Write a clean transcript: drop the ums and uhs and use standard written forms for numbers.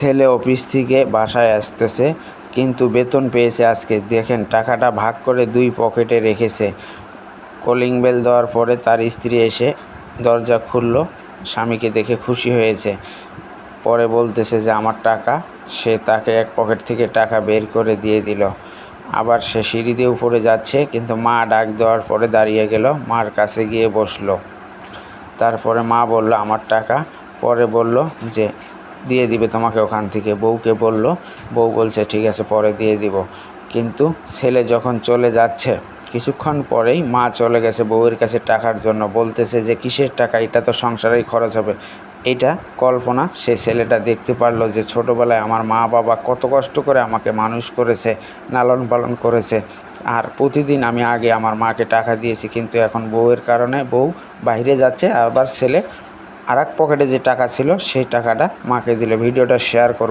ছেলে অফিস থেকে বাসায় আসতেছে, কিন্তু বেতন পেয়েছে আজকে। দেখেন টাকাটা ভাগ করে 2 পকেটে রেখেছে। কলিং বেল দেওয়ার পরে তার স্ত্রী এসে দরজা খুলল, স্বামীকে দেখে খুশি হয়েছে। পরে বলতেছে যে আমার টাকা। সে তাকে এক পকেট থেকে টাকা বের করে দিয়ে দিল। আবার সে সিঁড়ি দিয়ে উপরে যাচ্ছে, কিন্তু মা ডাক দেওয়ার পরে দাঁড়িয়ে গেল, মার কাছে গিয়ে বসলো। তারপরে মা বলল আমার টাকা। পরে বলল যে দিয়ে দিবে তোমাকে ওখান থেকে। বউকে বলল, বউ বলছে ঠিক আছে পরে দিয়ে দিব। কিন্তু ছেলে যখন চলে যাচ্ছে, কিছুক্ষণ পরেই মা চলে গেছে বউয়ের কাছে টাকার জন্য। বলতেছে যে কিসের টাকা, এটা তো সংসারেই খরচ হবে। এটা কল্পনা। সে ছেলেটা দেখতে পারলো যে ছোটোবেলায় আমার মা বাবা কত কষ্ট করে আমাকে মানুষ করেছে, লালন পালন করেছে। আর প্রতিদিন আমি আগে আমার মাকে টাকা দিয়েছি, কিন্তু এখন বউয়ের কারণে বউ বাইরে যাচ্ছে, আবার ছেলে আরেক পকেটে যে টাকা ছিল সেই টাকাটা মাকে দিল। ভিডিওটা শেয়ার করুন।